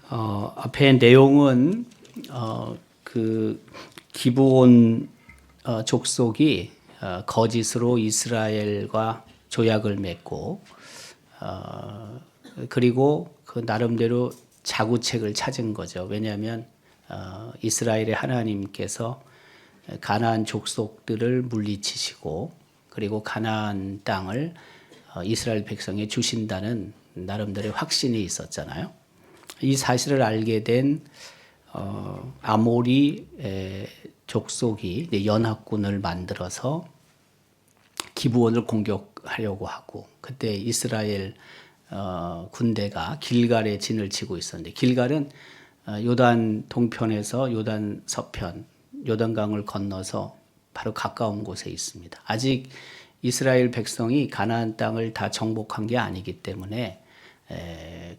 앞에 내용은 그 기브온 족속이 거짓으로 이스라엘과 조약을 맺고 그리고 그 나름대로 자구책을 찾은 거죠. 왜냐하면 이스라엘의 하나님께서 가나안 족속들을 물리치시고 그리고 가나안 땅을 이스라엘 백성에 주신다는 나름대로의 확신이 있었잖아요. 이 사실을 알게 된 아모리 족속이 연합군을 만들어서 기브온을 공격하려고 하고, 그때 이스라엘 군대가 길갈에 진을 치고 있었는데, 길갈은 요단 동편에서 요단 서편, 요단강을 건너서 바로 가까운 곳에 있습니다. 아직 이스라엘 백성이 가나안 땅을 다 정복한 게 아니기 때문에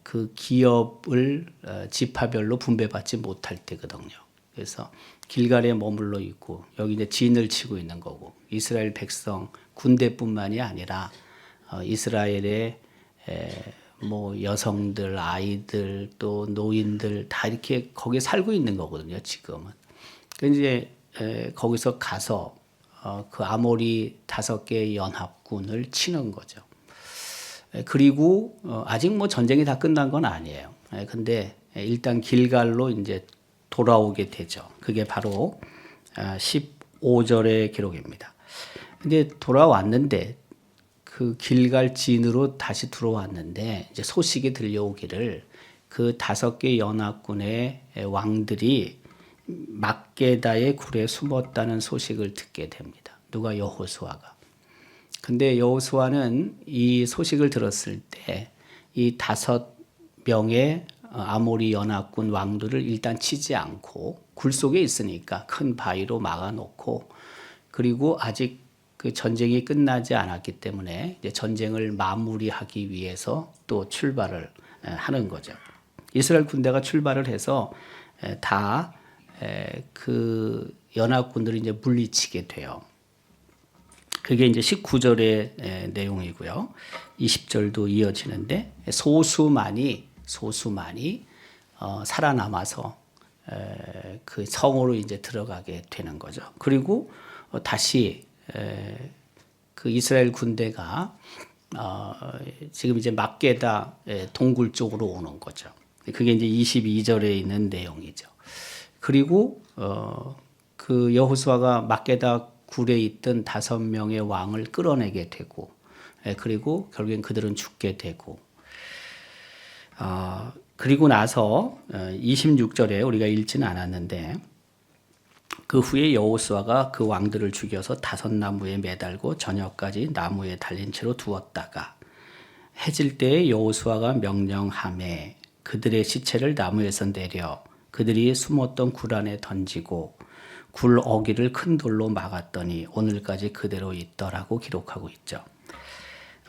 그 기업을 지파별로 분배받지 못할 때거든요. 그래서 길갈에 머물러 있고 여기 이제 진을 치고 있는 거고, 이스라엘 백성 군대뿐만이 아니라 이스라엘의 뭐 여성들, 아이들, 또 노인들 다 이렇게 거기에 살고 있는 거거든요. 지금은. 이제 거기서 가서 그 아모리 5개의 연합군을 치는 거죠. 그리고 아직 뭐 전쟁이 다 끝난 건 아니에요. 근데 일단 길갈로 이제 돌아오게 되죠. 그게 바로 15절의 기록입니다. 근데 돌아왔는데 그 길갈 진으로 다시 들어왔는데 이제 소식이 들려오기를 그 5개 연합군의 왕들이 막게다의 굴에 숨었다는 소식을 듣게 됩니다. 누가? 여호수아가. 근데 여호수아는 이 소식을 들었을 때 이 5명의 아모리 연합군 왕들을 일단 치지 않고 굴 속에 있으니까 큰 바위로 막아놓고, 그리고 아직 그 전쟁이 끝나지 않았기 때문에 이제 전쟁을 마무리하기 위해서 또 출발을 하는 거죠. 이스라엘 군대가 출발을 해서 다 그 연합군들이 이제 물리치게 돼요. 그게 이제 19절의 내용이고요. 20절도 이어지는데 소수만이 살아남아서 그 성으로 이제 들어가게 되는 거죠. 그리고 다시 그 이스라엘 군대가 지금 이제 막게다 동굴 쪽으로 오는 거죠. 그게 이제 22절에 있는 내용이죠. 그리고 그 여호수아가 막게다 굴에 있던 5명의 왕을 끌어내게 되고, 그리고 결국엔 그들은 죽게 되고, 그리고 나서 26절에 우리가 읽지는 않았는데, 그 후에 여호수아가 그 왕들을 죽여서 5나무에 매달고 저녁까지 나무에 달린 채로 두었다가 해질 때에 여호수아가 명령하매 그들의 시체를 나무에서 내려 그들이 숨었던 굴 안에 던지고 굴 어귀를 큰 돌로 막았더니 오늘까지 그대로 있더라고 기록하고 있죠.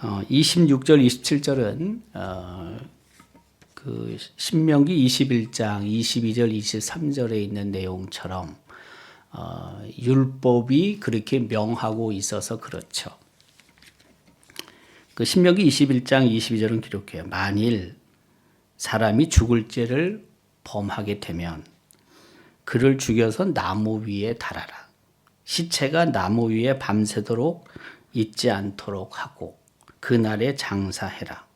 26절, 27절은 그 신명기 21장 22절, 23절에 있는 내용처럼 율법이 그렇게 명하고 있어서 그렇죠. 그 신명기 21장 22절은 기록해요. 만일 사람이 죽을 죄를 범하게 되면 그를 죽여서 나무 위에 달아라. 시체가 나무 위에 밤새도록 있지 않도록 하고 그날에 장사해라.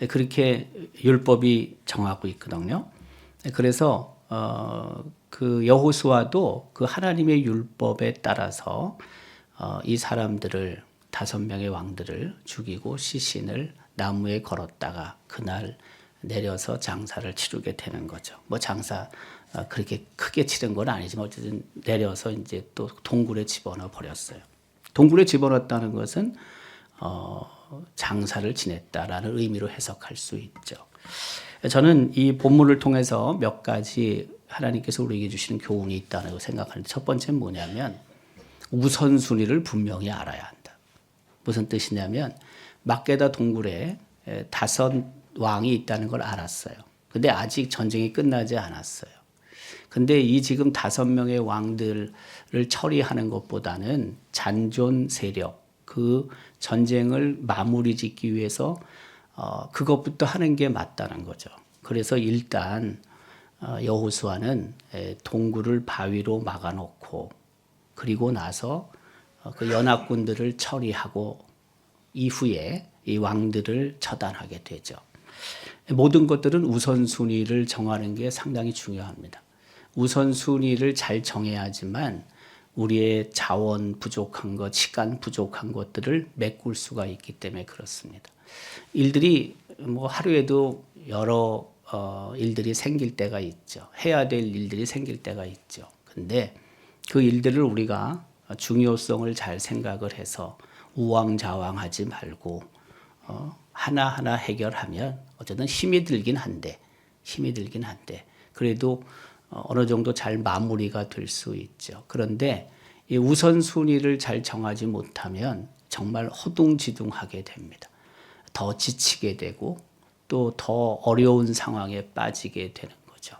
그렇게 율법이 정하고 있거든요. 그래서 그 여호수아도 그 하나님의 율법에 따라서 이 사람들을 5명의 왕들을 죽이고 시신을 나무에 걸었다가 그날 내려서 장사를 치르게 되는 거죠. 뭐 장사 그렇게 크게 치른 건 아니지만 어쨌든 내려서 이제 또 동굴에 집어넣어 버렸어요. 동굴에 집어넣었다는 것은 장사를 지냈다라는 의미로 해석할 수 있죠. 저는 이 본문을 통해서 몇 가지 하나님께서 우리에게 주시는 교훈이 있다고 생각하는데, 첫 번째는 뭐냐면 우선순위를 분명히 알아야 한다. 무슨 뜻이냐면 막게다 동굴에 5 왕이 있다는 걸 알았어요. 근데 아직 전쟁이 끝나지 않았어요. 근데 이 지금 5명의 왕들을 처리하는 것보다는 잔존 세력, 그 전쟁을 마무리 짓기 위해서 그것부터 하는 게 맞다는 거죠. 그래서 일단 여호수아는 동굴을 바위로 막아놓고 그리고 나서 그 연합군들을 처리하고 이후에 이 왕들을 처단하게 되죠. 모든 것들은 우선순위를 정하는 게 상당히 중요합니다. 우선순위를 잘 정해야지만 우리의 자원 부족한 것, 시간 부족한 것들을 메꿀 수가 있기 때문에 그렇습니다. 일들이 뭐 하루에도 여러 일들이 생길 때가 있죠. 해야 될 일들이 생길 때가 있죠. 근데 그 일들을 우리가 중요성을 잘 생각을 해서 우왕좌왕하지 말고 하나하나 해결하면 어쨌든 힘이 들긴 한데 그래도 어느 정도 잘 마무리가 될 수 있죠. 그런데 이 우선순위를 잘 정하지 못하면 정말 허둥지둥하게 됩니다. 더 지치게 되고 또 더 어려운 상황에 빠지게 되는 거죠.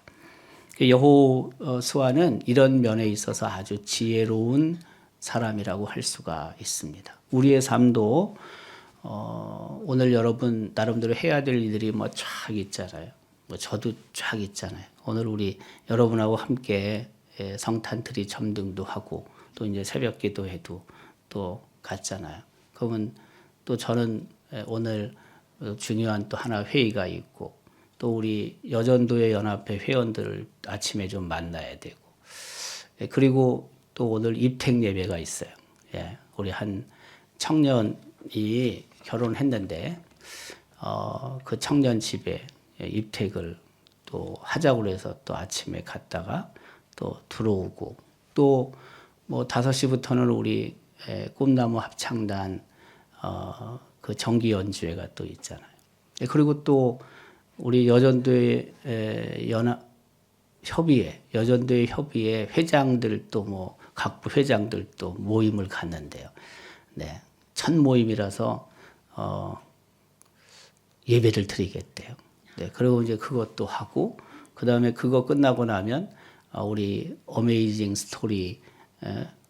여호수아는 이런 면에 있어서 아주 지혜로운 사람이라고 할 수가 있습니다. 우리의 삶도 오늘 여러분 나름대로 해야 될 일들이 뭐 쫙 있잖아요. 뭐 저도 쫙 있잖아요. 오늘 우리 여러분하고 함께 성탄트리 점등도 하고 또 이제 새벽 기도회도 또 갔잖아요. 그러면 또 저는 오늘 중요한 또 하나 회의가 있고 또 우리 여전도의 연합회 회원들을 아침에 좀 만나야 되고 그리고 또 오늘 입택 예배가 있어요. 우리 한 청년이 결혼했는데 그 청년 집에 입택을 또 하자고 해서 또 아침에 갔다가 또 들어오고 또 뭐 5시부터는 우리 꿈나무 합창단 그 정기 연주회가 또 있잖아요. 그리고 또 우리 여전도의 연합 협의회 회장들 또 뭐 각부 회장들 또 모임을 갔는데요. 네. 첫 모임이라서 예배를 드리겠대요. 네. 그리고 이제 그것도 하고 그다음에 그거 끝나고 나면 우리 어메이징 스토리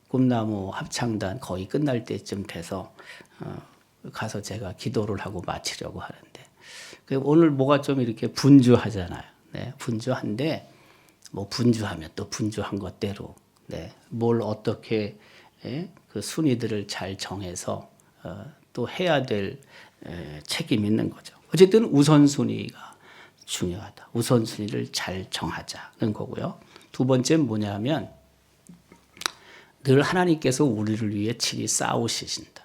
꿈나무 합창단 거의 끝날 때쯤 돼서 가서 제가 기도를 하고 마치려고 하는데 오늘 뭐가 좀 이렇게 분주하잖아요. 네. 분주한데 뭐 분주하면 또 분주한 것대로 뭘 어떻게 그 순위들을 잘 정해서 또 해야 될 책임이 있는 거죠. 어쨌든 우선순위가 중요하다. 우선순위를 잘 정하자는 거고요. 두 번째는 뭐냐면 늘 하나님께서 우리를 위해 친히 싸우시신다.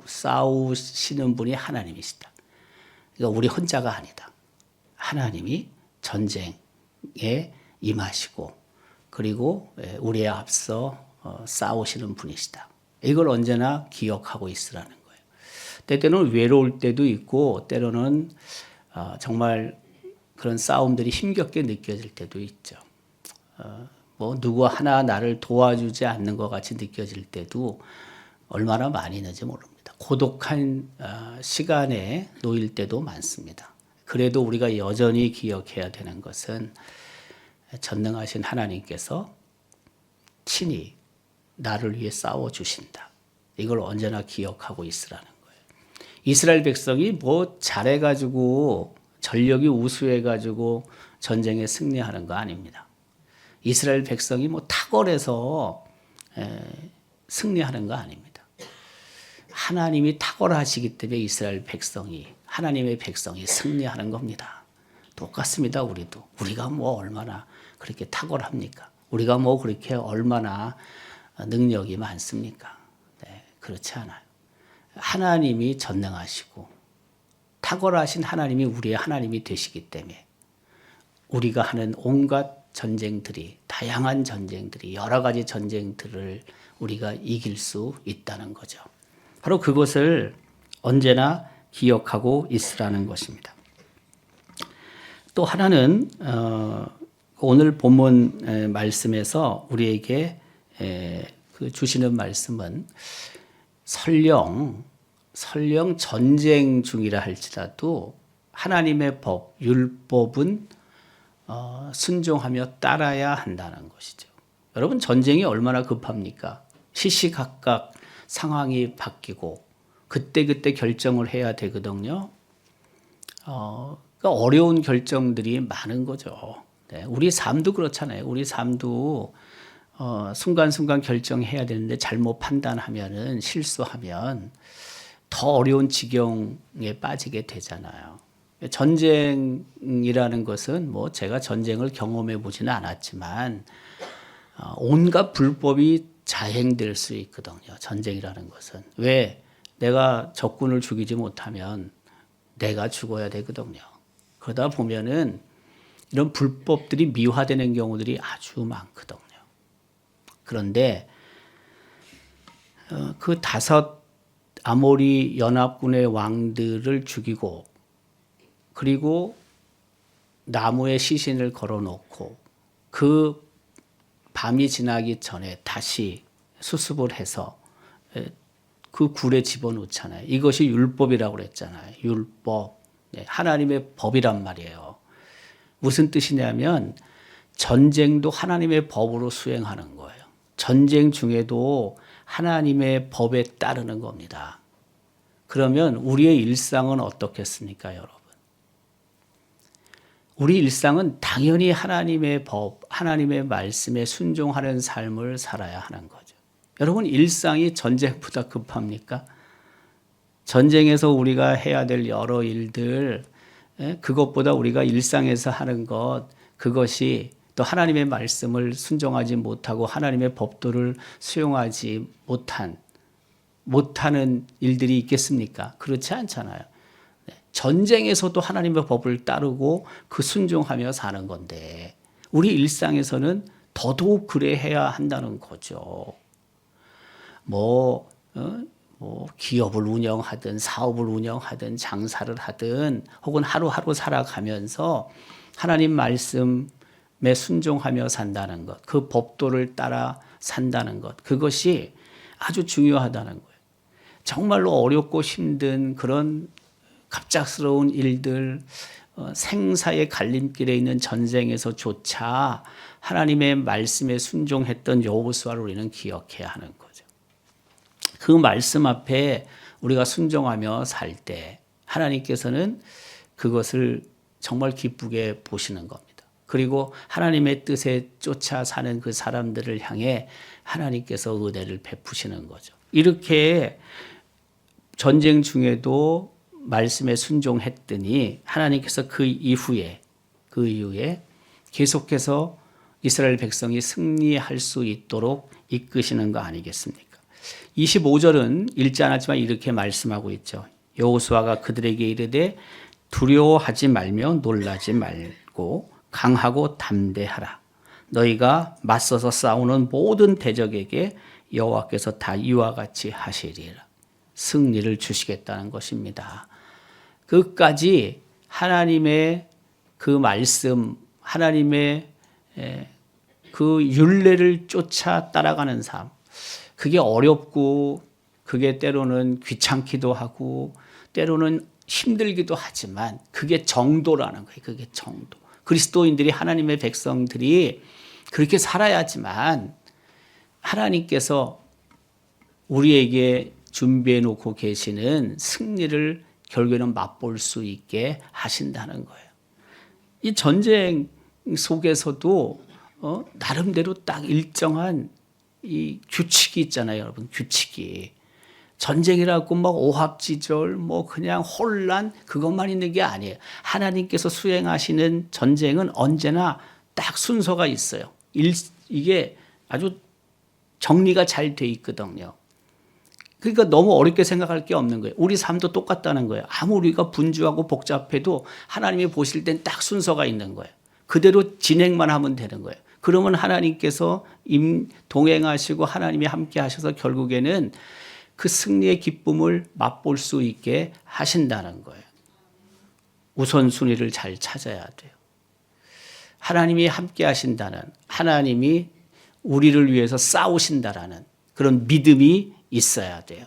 싸우시는 분이 하나님이시다. 그러니까 우리 혼자가 아니다. 하나님이 전쟁에 임하시고 그리고 우리에 앞서 싸우시는 분이시다. 이걸 언제나 기억하고 있으라는 거예요. 때때는 외로울 때도 있고 때로는 정말 그런 싸움들이 힘겹게 느껴질 때도 있죠. 뭐 누구 하나 나를 도와주지 않는 것 같이 느껴질 때도 얼마나 많이 있는지 모릅니다. 고독한 시간에 놓일 때도 많습니다. 그래도 우리가 여전히 기억해야 되는 것은 전능하신 하나님께서 친히 나를 위해 싸워주신다. 이걸 언제나 기억하고 있으라는 거예요. 이스라엘 백성이 뭐 잘해가지고 전력이 우수해가지고 전쟁에 승리하는 거 아닙니다. 이스라엘 백성이 뭐 탁월해서 승리하는 거 아닙니다. 하나님이 탁월하시기 때문에 이스라엘 백성이 하나님의 백성이 승리하는 겁니다. 똑같습니다. 우리가 뭐 얼마나 그렇게 탁월합니까? 우리가 뭐 그렇게 얼마나 능력이 많습니까? 네, 그렇지 않아요. 하나님이 전능하시고 탁월하신 하나님이 우리의 하나님이 되시기 때문에 우리가 하는 온갖 전쟁들이 다양한 전쟁들이 여러 가지 전쟁들을 우리가 이길 수 있다는 거죠. 바로 그것을 언제나 기억하고 있으라는 것입니다. 또 하나는 오늘 본문 말씀에서 우리에게 주시는 말씀은 설령 전쟁 중이라 할지라도 하나님의 법, 율법은 순종하며 따라야 한다는 것이죠. 여러분 전쟁이 얼마나 급합니까? 시시각각 상황이 바뀌고 그때그때 결정을 해야 되거든요. 그러니까 어려운 결정들이 많은 거죠. 네, 우리 삶도 그렇잖아요. 우리 삶도 순간순간 결정해야 되는데 잘못 판단하면은 실수하면 더 어려운 지경에 빠지게 되잖아요. 전쟁이라는 것은 뭐 제가 전쟁을 경험해 보지는 않았지만 온갖 불법이 자행될 수 있거든요. 전쟁이라는 것은. 왜? 내가 적군을 죽이지 못하면 내가 죽어야 되거든요. 그러다 보면은 이런 불법들이 미화되는 경우들이 아주 많거든요. 그런데 그 5 아모리 연합군의 왕들을 죽이고 그리고 나무에 시신을 걸어놓고 그 밤이 지나기 전에 다시 수습을 해서 그 굴에 집어넣잖아요. 이것이 율법이라고 그랬잖아요. 율법. 하나님의 법이란 말이에요. 무슨 뜻이냐면 전쟁도 하나님의 법으로 수행하는 거예요. 전쟁 중에도 하나님의 법에 따르는 겁니다. 그러면 우리의 일상은 어떻겠습니까, 여러분? 우리 일상은 당연히 하나님의 법, 하나님의 말씀에 순종하는 삶을 살아야 하는 거죠. 여러분, 일상이 전쟁보다 급합니까? 전쟁에서 우리가 해야 될 여러 일들, 그것보다 우리가 일상에서 하는 것, 그것이 또 하나님의 말씀을 순종하지 못하고 하나님의 법도를 수용하지 못하는 일들이 있겠습니까? 그렇지 않잖아요. 전쟁에서도 하나님의 법을 따르고 그 순종하며 사는 건데 우리 일상에서는 더더욱 그래 해야 한다는 거죠. 뭐 기업을 운영하든 사업을 운영하든 장사를 하든 혹은 하루하루 살아가면서 하나님 말씀에 순종하며 산다는 것, 그 법도를 따라 산다는 것, 그것이 아주 중요하다는 거예요. 정말로 어렵고 힘든 그런 갑작스러운 일들, 생사의 갈림길에 있는 전쟁에서조차 하나님의 말씀에 순종했던 여호수아를 우리는 기억해야 하는 거죠. 그 말씀 앞에 우리가 순종하며 살 때 하나님께서는 그것을 정말 기쁘게 보시는 겁니다. 그리고 하나님의 뜻에 쫓아 사는 그 사람들을 향해 하나님께서 은혜를 베푸시는 거죠. 이렇게 전쟁 중에도 말씀에 순종했더니 하나님께서 그 이후에 계속해서 이스라엘 백성이 승리할 수 있도록 이끄시는 거 아니겠습니까? 25절은 읽지 않았지만 이렇게 말씀하고 있죠. 여호수아가 그들에게 이르되 두려워하지 말며 놀라지 말고 강하고 담대하라. 너희가 맞서서 싸우는 모든 대적에게 여호와께서 다 이와 같이 하시리라. 승리를 주시겠다는 것입니다. 끝까지 하나님의 그 말씀, 하나님의 그 율례를 쫓아 따라가는 삶. 그게 어렵고 그게 때로는 귀찮기도 하고 때로는 힘들기도 하지만 그게 정도라는 거예요. 그게 정도. 그리스도인들이 하나님의 백성들이 그렇게 살아야지만 하나님께서 우리에게 준비해 놓고 계시는 승리를 결국에는 맛볼 수 있게 하신다는 거예요. 이 전쟁 속에서도 나름대로 딱 일정한 이 규칙이 있잖아요, 여러분. 규칙이. 전쟁이라고 막 오합지졸, 뭐 그냥 혼란 그것만 있는 게 아니에요. 하나님께서 수행하시는 전쟁은 언제나 딱 순서가 있어요. 이게 아주 정리가 잘 돼 있거든요. 그러니까 너무 어렵게 생각할 게 없는 거예요. 우리 삶도 똑같다는 거예요. 아무리 우리가 분주하고 복잡해도 하나님이 보실 땐 딱 순서가 있는 거예요. 그대로 진행만 하면 되는 거예요. 그러면 하나님께서 동행하시고 하나님이 함께 하셔서 결국에는 그 승리의 기쁨을 맛볼 수 있게 하신다는 거예요. 우선순위를 잘 찾아야 돼요. 하나님이 함께 하신다는, 하나님이 우리를 위해서 싸우신다라는 그런 믿음이 있어야 돼요.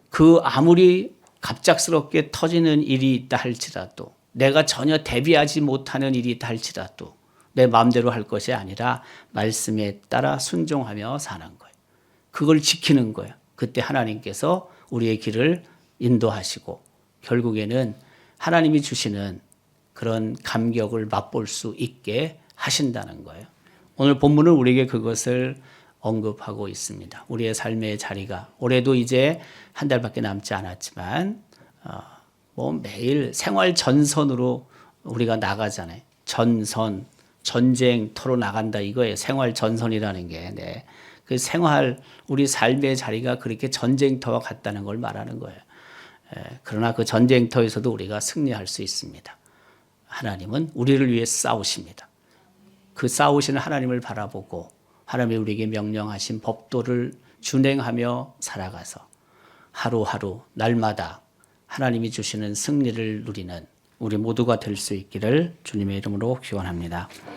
그 아무리 갑작스럽게 터지는 일이 있다 할지라도 내가 전혀 대비하지 못하는 일이 있다 할지라도 내 마음대로 할 것이 아니라 말씀에 따라 순종하며 사는 거예요. 그걸 지키는 거예요. 그때 하나님께서 우리의 길을 인도하시고 결국에는 하나님이 주시는 그런 감격을 맛볼 수 있게 하신다는 거예요. 오늘 본문은 우리에게 그것을 언급하고 있습니다. 우리의 삶의 자리가 올해도 이제 한 달밖에 남지 않았지만 뭐 매일 생활 전선으로 우리가 나가잖아요. 전선, 전쟁터로 나간다 이거예요. 생활 전선이라는 게. 네. 그 생활, 우리 삶의 자리가 그렇게 전쟁터와 같다는 걸 말하는 거예요. 그러나 그 전쟁터에서도 우리가 승리할 수 있습니다. 하나님은 우리를 위해 싸우십니다. 그 싸우시는 하나님을 바라보고 하나님이 우리에게 명령하신 법도를 준행하며 살아가서 하루하루 날마다 하나님이 주시는 승리를 누리는 우리 모두가 될 수 있기를 주님의 이름으로 기원합니다.